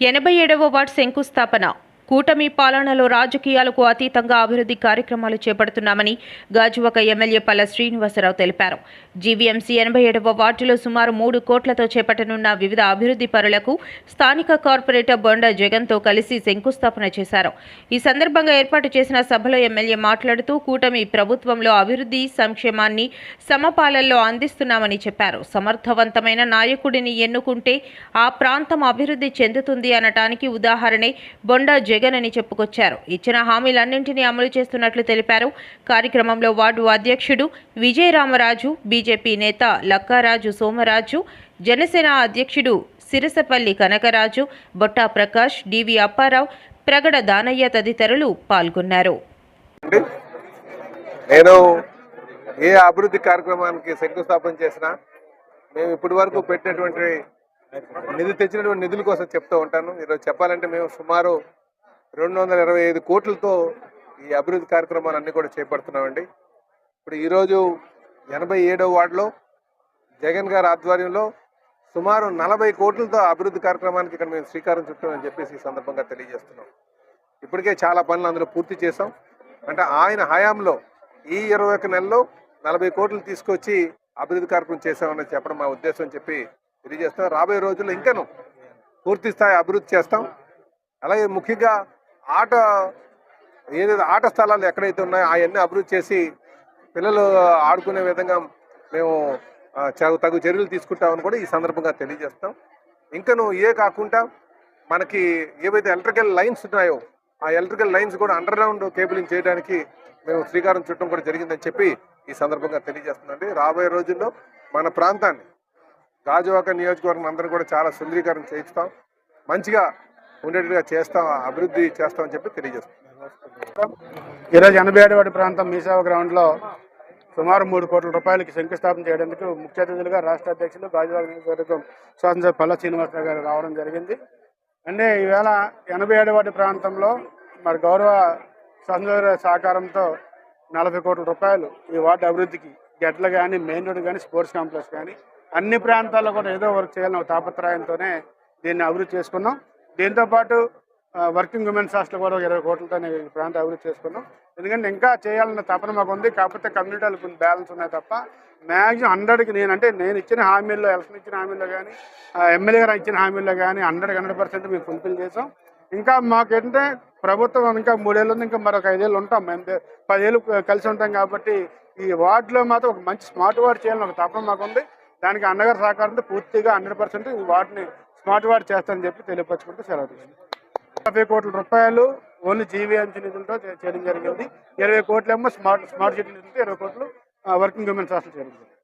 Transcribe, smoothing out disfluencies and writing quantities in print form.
87వ ward శంకుస్థాపన. కూటమి పాలనలో రాజకీయాలకు అతీతంగా అభివృద్ధి కార్యక్రమాలు చేపడుతున్నామని గాజువాక ఎమ్మెల్యే పల్ల శ్రీనివాసరావు తెలిపారు. జీవీఎంసీ 87వ వార్డులో సుమారు 3 కోట్లతో చేపట్టనున్న వివిధ అభివృద్ధి పనులకు స్థానిక కార్పొరేటర్ బొండా జగన్తో కలిసి శంకుస్థాపన చేశారు. ఈ సందర్భంగా ఏర్పాటు చేసిన సభలో ఎమ్మెల్యే మాట్లాడుతూ కూటమి ప్రభుత్వంలో అభివృద్ధి సంక్షేమాన్ని సమపాలనలో అందిస్తున్నామని చెప్పారు. సమర్థవంతమైన నాయకుడిని ఎన్నుకుంటే ఆ ప్రాంతం అభివృద్ధి చెందుతుంది అనటానికి ఉదాహరణే బొండా జగన్ అని చెప్పుకొచ్చారు. ఇచ్చిన హామీలన్నింటినీ అమలు చేస్తున్నట్లు తెలిపారు. కార్యక్రమంలో వార్డు అధ్యక్షుడు విజయరామరాజు, బీజేపీ నేత లక్కారాజు సోమరాజు, జనసేన అధ్యక్షుడు సిరసపల్లి కనకరాజు, బొట్టా ప్రకాష్, డివి అప్పారావు, ప్రగడ దానయ్య తదితరులు పాల్గొన్నారు. నేను ఏ అభివృద్ధి కార్యక్రమానికి శంకుస్థాపన చేసినా మేము ఇప్పటి వరకు పెట్టినటువంటి తెచ్చినటువంటి నిధుల కోసం చెప్తూ ఉంటాను. ఈరోజు చెప్పాలంటే మేము సుమారు 225 కోట్లతో ఈ అభివృద్ధి కార్యక్రమాలన్నీ కూడా చేపడుతున్నామండి. ఇప్పుడు ఈరోజు 87వ వార్డులో జగన్ గారి ఆధ్వర్యంలో సుమారు 40 కోట్లతో అభివృద్ధి కార్యక్రమానికి ఇక్కడ మేము శ్రీకారం చుట్టామని చెప్పేసి ఈ సందర్భంగా తెలియజేస్తున్నాం. ఇప్పటికే చాలా పనులు అందులో పూర్తి చేసాం. అంటే ఆయన హయాంలో ఈ 21 నెలల్లో 40 కోట్లు తీసుకొచ్చి అభివృద్ధి కార్యక్రమం చేసామని చెప్పడం మా ఉద్దేశం అని చెప్పి తెలియజేస్తాం. రాబోయే రోజుల్లో ఇంకనూ పూర్తి స్థాయి అభివృద్ధి చేస్తాం. అలాగే ముఖ్యంగా ఆట స్థలాలు ఎక్కడైతే ఉన్నాయో అవన్నీ అభివృద్ధి చేసి పిల్లలు ఆడుకునే విధంగా మేము తగు చర్యలు తీసుకుంటామని కూడా ఈ సందర్భంగా తెలియజేస్తాం. ఇంకనూ ఏ కాకుండా మనకి ఏవైతే ఎలక్ట్రికల్ లైన్స్ ఉన్నాయో ఆ ఎలక్ట్రికల్ లైన్స్ కూడా అండర్ గ్రౌండ్ కేబులింగ్ చేయడానికి మేము శ్రీకారం చుట్టడం కూడా జరిగిందని చెప్పి ఈ సందర్భంగా తెలియజేస్తుందండి. రాబోయే రోజుల్లో మన ప్రాంతాన్ని గాజువాక నియోజకవర్గం అందరూ కూడా చాలా సుందరీకరణ చేయిస్తాం, మంచిగా ఉండేట్టుగా చేస్తాం, అభివృద్ధి చేస్తామని చెప్పి తెలియజేస్తాం. ఈరోజు 87వ వార్డు ప్రాంతం మీసేవ గ్రౌండ్లో సుమారు 3 కోట్ల రూపాయలకి శంకుస్థాపన చేయడానికి ముఖ్య అతిథులుగా రాష్ట్ర అధ్యక్షులు గాజువాక నియోజకవర్గం శాసనసభ్యులు పల్ల శ్రీనివాసరావు గారు రావడం జరిగింది. అంటే ఈవేళ 87వ వార్డు ప్రాంతంలో మరి గౌరవ శాసనసభ్యుల సహకారంతో 40 కోట్ల రూపాయలు ఈ వార్డు అభివృద్ధికి గెట్లు కానీ, మెయిన్ రోడ్డు కానీ, స్పోర్ట్స్ కాంప్లెక్స్ కానీ అన్ని ప్రాంతాల్లో కూడా ఏదో వర్క్ చేయాలని ఒక తాపత్రయంతోనే దీన్ని అభివృద్ధి చేసుకున్నాం. దీంతోపాటు వర్కింగ్ ఉమెన్స్ హాస్టల్ కూడా 20 కోట్లతో ఈ ప్రాంతం అభివృద్ధి చేసుకున్నాం. ఎందుకంటే ఇంకా చేయాలన్న తపన మాకు ఉంది. కాకపోతే కమ్యూనిటీలు కొన్ని బ్యాలెన్స్ ఉన్నాయి తప్ప మ్యాక్సిమం 100కి నేను ఇచ్చిన హామీల్లో, ఎలక్షన్ ఇచ్చిన హామీల్లో కానీ, ఎమ్మెల్యే గారు ఇచ్చిన హామీల్లో కానీ 100% మేము ఫుల్ఫిల్ చేసాం. ఇంకా మాకేంటంటే ప్రభుత్వం ఇంకా 3 ఏళ్ళు ఉంది, ఇంకా మరొక 5 ఏళ్ళు ఉంటాం, మేము 10 ఏళ్ళు కలిసి ఉంటాం. కాబట్టి ఈ వార్డులో మాత్రం ఒక మంచి స్మార్ట్ వార్డు చేయాలని ఒక తపన మాకు ఉంది. దానికి అన్నగారి సహకారంతో పూర్తిగా 100% ఈ వార్డుని స్మార్ట్ వార్డు చేస్తానని చెప్పి తెలియపరచుకుంటూ సెలవు తీసుకుంటాం. 50 కోట్ల రూపాయలు ఓన్లీ జీవీఎంసీ నిధులతో చేయడం జరిగింది. 20 కోట్లేమో స్మార్ట్ సిటీ నిధులతో, 20 కోట్లు వర్కింగ్ ఉమెన్స్ హాస్టల్ చేయడం జరిగింది.